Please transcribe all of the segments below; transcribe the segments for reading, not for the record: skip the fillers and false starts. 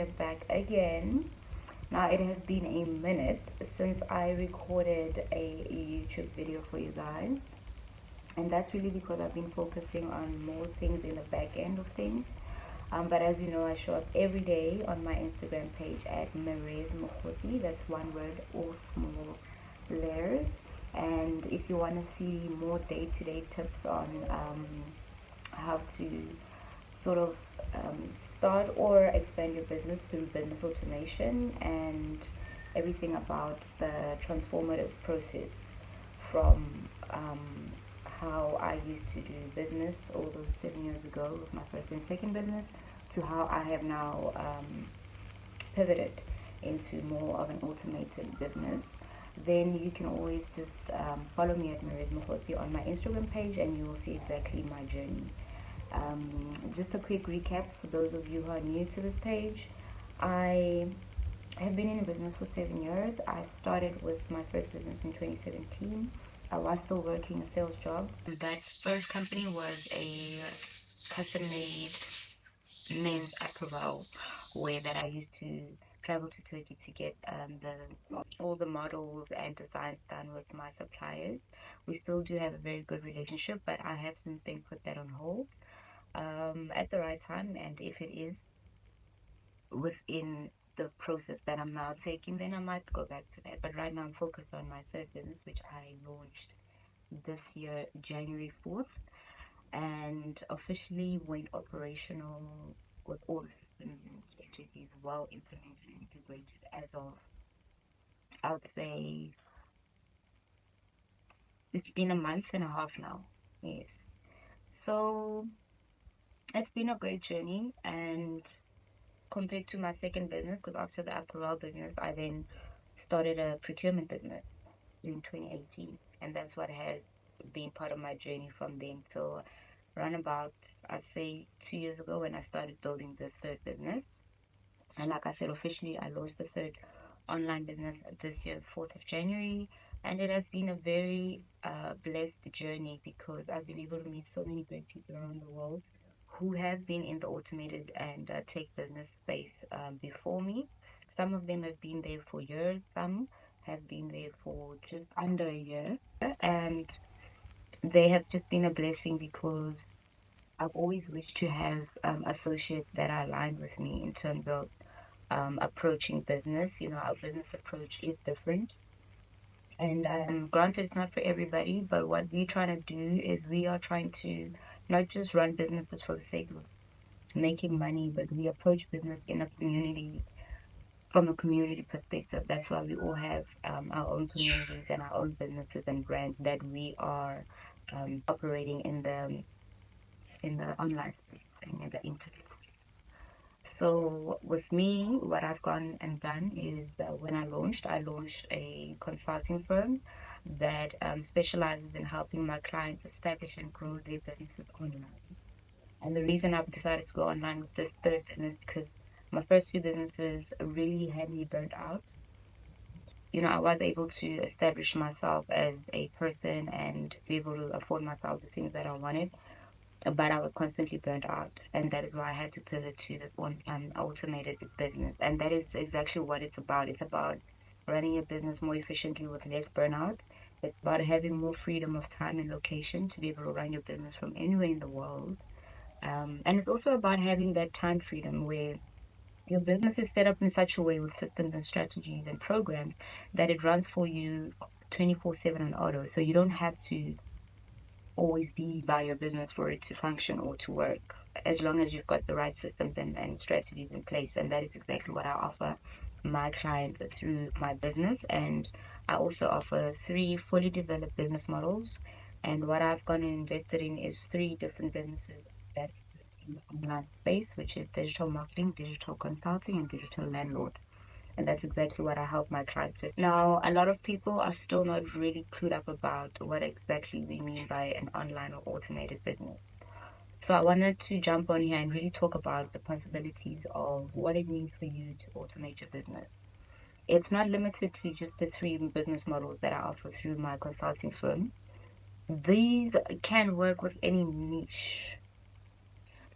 here back again. Now, it has been a minute since I recorded a YouTube video for you guys, and that's really because I've been focusing on more things in the back end of things. But as you know, I show up every day on my Instagram page at Merez Mokoti. That's one word, all small letters. And if you want to see more day-to-day tips on how to sort of start or expand your business through business automation and everything about the transformative process from how I used to do business all those 7 years ago with my first and second business to how I have now pivoted into more of an automated business, then you can always just follow me at Merez Mokoti on my Instagram page and you will see exactly my journey. Just a quick recap for those of you who are new to this page. I have been in business for 7 years. I started with my first business in 2017. I was still working a sales job. That first company was a custom-made men's apparel wear that I used to travel to Turkey to get all the models and designs done with my suppliers. We still do have a very good relationship, but I have since then put that on hold at the right time, and if it is within the process that I'm now taking, then I might go back to that. But right now, I'm focused on my third business, which I launched this year, January 4th, and officially went operational with all the systems and strategies well implemented and integrated as of, I would say, it's been a month and a half now. Yes. So it's been a great journey, and compared to my second business, because after the apparel business, I then started a procurement business in 2018, and that's what has been part of my journey from then till around about, I'd say, 2 years ago when I started building the third business. And like I said, officially, I launched the third online business this year, 4th of January, and it has been a very blessed journey because I've been able to meet so many great people around the world who have been in the automated and tech business space before me. Some of them have been there for years, some have been there for just under a year, and they have just been a blessing because I've always wished to have associates that are aligned with me in terms of approaching business. You know, our business approach is different. And granted, it's not for everybody, but what we're trying to do is we are trying to not just run businesses for the sake of making money, but we approach business in a community from a community perspective. That's why we all have our own communities and our own businesses and brands that we are operating in the online space and in the internet. So with me, what I've gone and done is when I launched a consulting firm that specializes in helping my clients establish and grow their businesses online. And the reason I've decided to go online with this third business is because my first two businesses really had me burnt out. You know, I was able to establish myself as a person and be able to afford myself the things that I wanted, but I was constantly burnt out, and that is why I had to pivot to this one automated business, and that is exactly what it's about. It's about running your business more efficiently with less burnout. It's about having more freedom of time and location to be able to run your business from anywhere in the world, and it's also about having that time freedom where your business is set up in such a way with systems and strategies and programs that it runs for you 24/7 on auto, so you don't have to always be by your business for it to function or to work, as long as you've got the right systems and strategies in place. And that is exactly what I offer my clients through my business. And I also offer three fully developed business models. And what I've gone and invested in is three different businesses that in the online space, which is digital marketing, digital consulting, and digital landlord. And that's exactly what I help my clients with. Now, a lot of people are still not really clued up about what exactly we mean by an online or automated business. So I wanted to jump on here and really talk about the possibilities of what it means for you to automate your business. It's not limited to just the three business models that I offer through my consulting firm. These can work with any niche.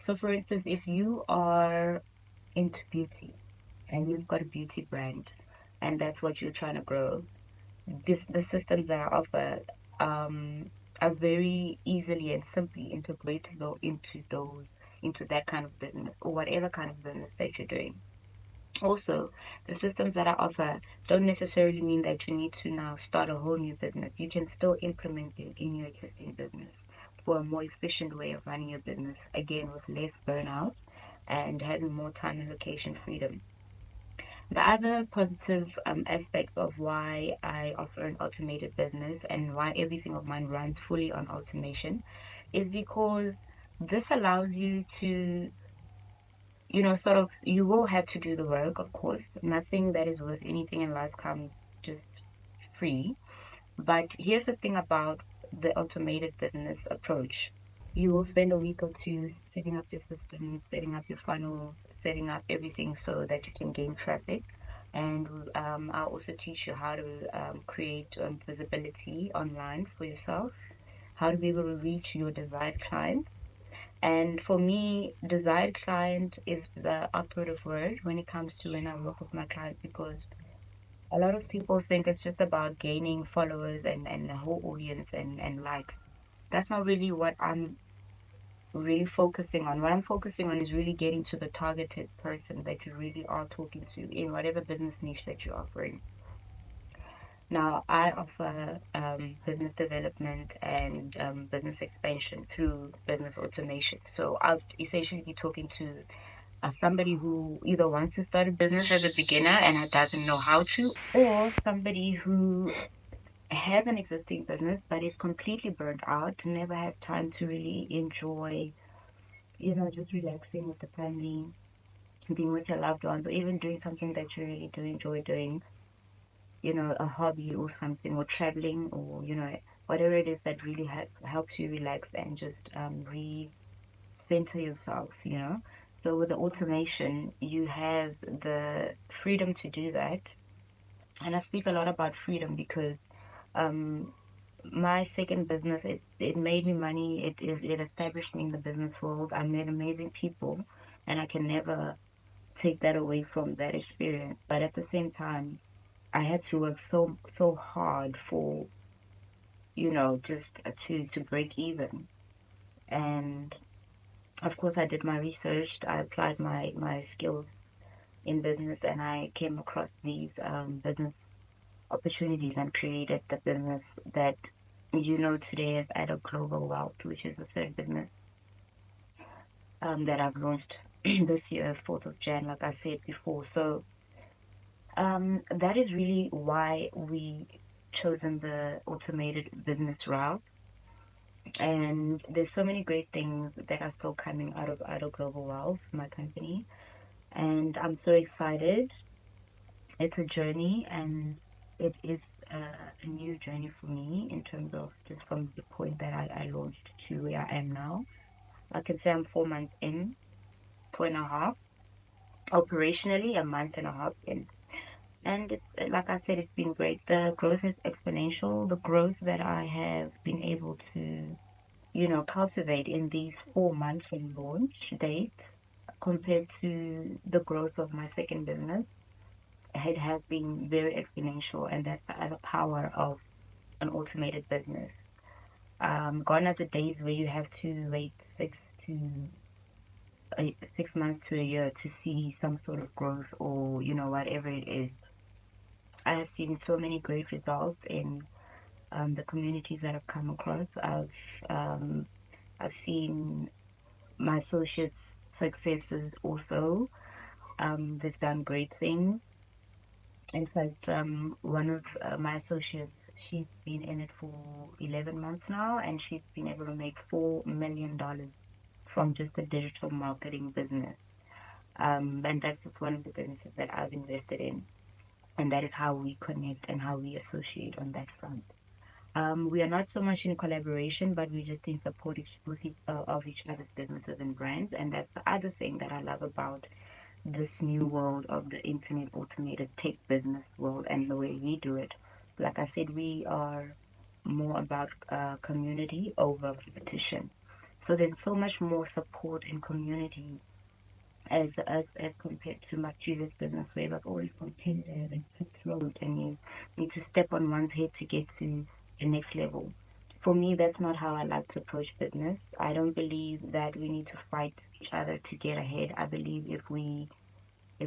So, for instance, if you are into beauty, and you've got a beauty brand, and that's what you're trying to grow, the systems that I offer are very easily and simply integratable into that kind of business or whatever kind of business that you're doing. Also, the systems that I offer don't necessarily mean that you need to now start a whole new business. You can still implement it in your existing business for a more efficient way of running your business, again, with less burnout and having more time and location freedom. The other positive aspect of why I offer an automated business and why everything of mine runs fully on automation is because this allows you to, sort of, you will have to do the work, of course. Nothing that is worth anything in life comes just free. But here's the thing about the automated business approach. You will spend a week or two setting up your systems, setting up your funnel, setting up everything so that you can gain traffic. And I'll also teach you how to create visibility online for yourself, how to be able to reach your desired client. And for me, desired client is the operative word when it comes to when I work with my clients, because a lot of people think it's just about gaining followers and a whole audience and likes. That's not really what I'm really focusing on. What I'm focusing on is really getting to the targeted person that you really are talking to in whatever business niche that you're offering. Now, I offer business development and business expansion through business automation. So I'll essentially be talking to somebody who either wants to start a business as a beginner and doesn't know how to, or somebody who has an existing business but is completely burnt out, never had time to really enjoy, just relaxing with the family, being with your loved ones, or even doing something that you really do enjoy doing, a hobby or something, or traveling, or, whatever it is that really helps you relax and just re-center yourself, So with the automation, you have the freedom to do that. And I speak a lot about freedom because um, my second business, it made me money. It established me in the business world. I met amazing people, and I can never take that away from that experience. But at the same time, I had to work so hard for, just to break even. And of course, I did my research. I applied my skills in business, and I came across these business opportunities and created the business that today as Adult Global Wealth, which is the third business that I've launched this year, 4th of Jan, like I said before. So that is really why we chosen the automated business route. And there's so many great things that are still coming out of Adult Global Wealth, my company. And I'm so excited. It's a journey, and it is a new journey for me in terms of just from the point that I launched to where I am now. I can say I'm 4 months in, 2.5. Operationally, a month and a half in. And it's, like I said, it's been great. The growth is exponential. The growth that I have been able to, cultivate in these 4 months from launch date compared to the growth of my second business, it has been very exponential. And that's the other power of an automated business. Gone are the days where you have to wait to 6 months to a year to see some sort of growth, or whatever it is. I have seen so many great results in the communities that I've come across. I've seen my associates' successes also. They've done great things. In fact, one of my associates, she's been in it for 11 months now, and she's been able to make $4 million from just a digital marketing business. And that's just one of the businesses that I've invested in. And that is how we connect and how we associate on that front. We are not so much in collaboration, but we just in support of each other's businesses and brands. And that's the other thing that I love about this new world of the internet automated tech business world and the way we do it. Like I said, we are more about community over competition. So there's so much more support and community as compared to my previous business where I've always contended and cutthroat and you need to step on one's head to get to the next level. For me, that's not how I like to approach business. I don't believe that we need to fight each other to get ahead. I believe if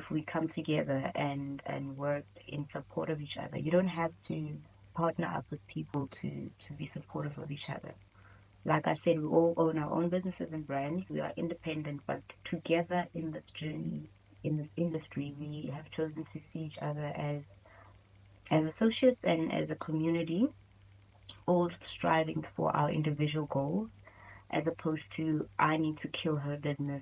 we come together and work in support of each other, you don't have to partner up with people to be supportive of each other. Like I said, we all own our own businesses and brands. We are independent, but together in this journey, in this industry, we have chosen to see each other as associates and as a community, all striving for our individual goals, as opposed to I need to kill her business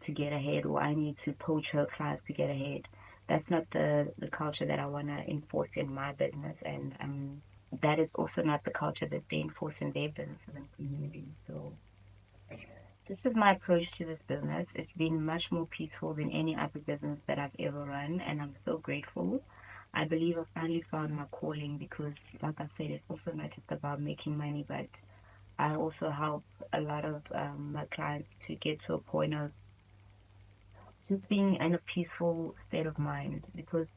to get ahead, or I need to poach her clients to get ahead. That's not the culture that I want to enforce in my business, and that is also not the culture that they enforce in their businesses and communities. So this is my approach to this business. It's been much more peaceful than any other business that I've ever run, and I'm so grateful. I believe I finally found my calling because, like I said, it's also not just about making money, but I also help a lot of my clients to get to a point of just being in a peaceful state of mind. Because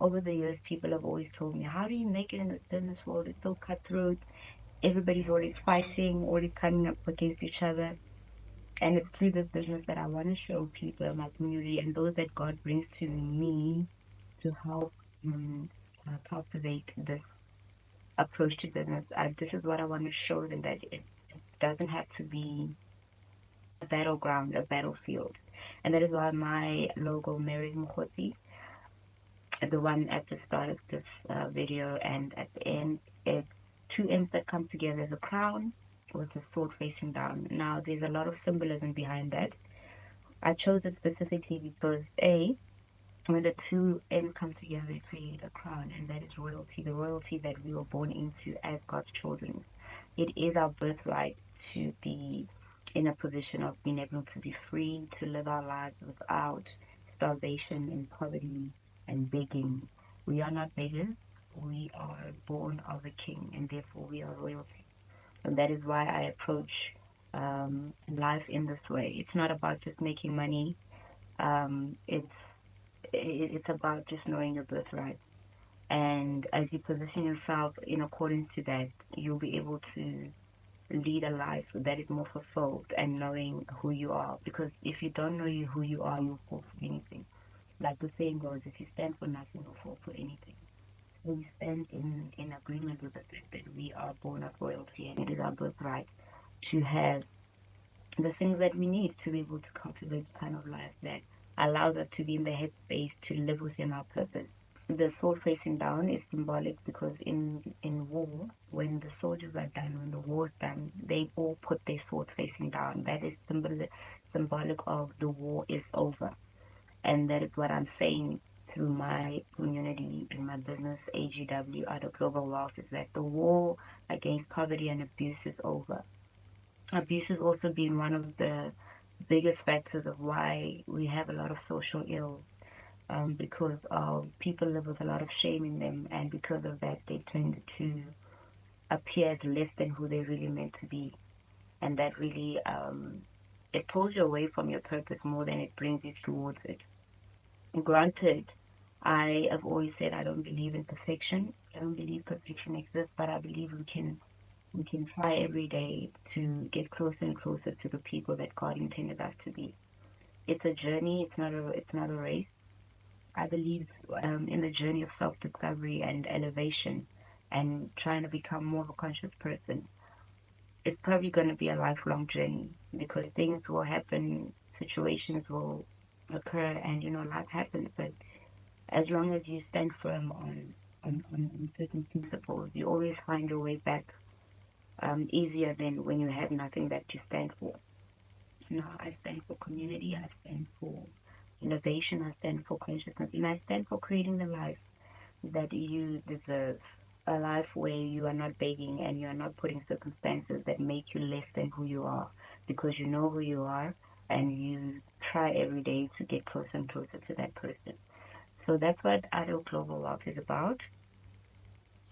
over the years, people have always told me, how do you make it in this business world? It's so cutthroat. Everybody's always fighting, always coming up against each other. And it's through this business that I want to show people, my community, and those that God brings to me to help cultivate this approach to business. This is what I want to show them, that it doesn't have to be a battleground, a battlefield. And that is why my logo, Mary Mukhosi, the one at the start of this video and at the end, it's two ends that come together as a crown with a sword facing down. Now, there's a lot of symbolism behind that. I chose it specifically because when the two ends come together, they create a crown, and that is royalty, the royalty that we were born into as God's children. It is our birthright to be in a position of being able to be free, to live our lives without starvation and poverty and begging. We are not beggars. We are born of a king, and therefore we are royalty. And that is why I approach life in this way. It's not about just making money. It's about just knowing your birthright. And as you position yourself in accordance to that, you'll be able to lead a life that is more fulfilled and knowing who you are. Because if you don't know who you are, you'll fall for anything. Like the saying goes, if you stand for nothing, you'll fall for anything. So we stand in agreement with the fact that we are born of royalty, and it is our birthright to have the things that we need to be able to cultivate the kind of life that allows us to be in the headspace to live within our purpose. The sword facing down is symbolic because in war, when the soldiers are done, when the war is done, they all put their sword facing down. That is symbolic of the war is over. And that is what I'm saying through my community and my business, AGW, Art of Global Wealth, is that the war against poverty and abuse is over. Abuse has also been one of the biggest factors of why we have a lot of social ills, because people live with a lot of shame in them, and because of that, they tend to appear as less than who they're really meant to be, and that really it pulls you away from your purpose more than it brings you towards it. Granted, I have always said I don't believe in perfection. I don't believe perfection exists, but I believe we can try every day to get closer and closer to the people that God intended us to be. It's a journey. It's not a race. I believe in the journey of self-discovery and elevation, and trying to become more of a conscious person. It's probably going to be a lifelong journey because things will happen, situations will occur, and life happens. But as long as you stand firm on certain principles, you always find your way back easier than when you have nothing that you stand for. I stand for community, I stand for innovation, I stand for consciousness, and I stand for creating the life that you deserve. A life where you are not begging and you are not putting circumstances that make you less than who you are, because you know who you are and you try every day to get closer and closer to that person. So that's what Adult Global Wealth is about.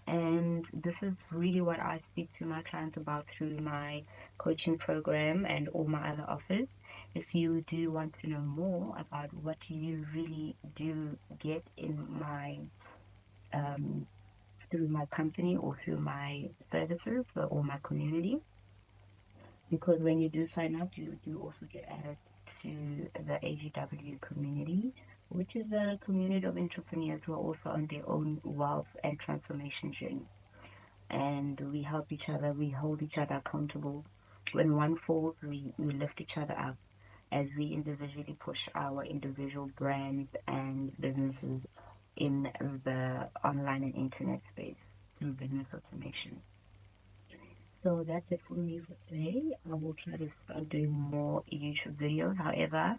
And this is really what I speak to my clients about through my coaching program and all my other offers. If you do want to know more about what you really do get in my through my company or through my services or my community, because when you do sign up, you do also get added to the AGW community, which is a community of entrepreneurs who are also on their own wealth and transformation journey. And we help each other, we hold each other accountable. When one falls, we lift each other up as we individually push our individual brands and businesses in the online and internet space through business automation. So that's it for me for today. I will try to start doing more YouTube videos. However,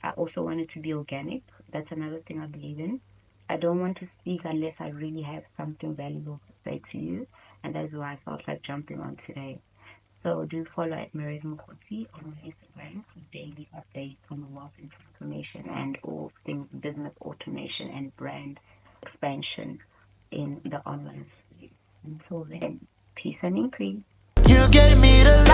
I also want it to be organic. That's another thing I believe in. I don't want to speak unless I really have something valuable to say to you. And that's why I felt like jumping on today. So do follow at Miriam Mukoti on Instagram for daily updates on wealth and transformation and all things business automation and brand expansion in the online space. Until then, peace and increase. You gave me the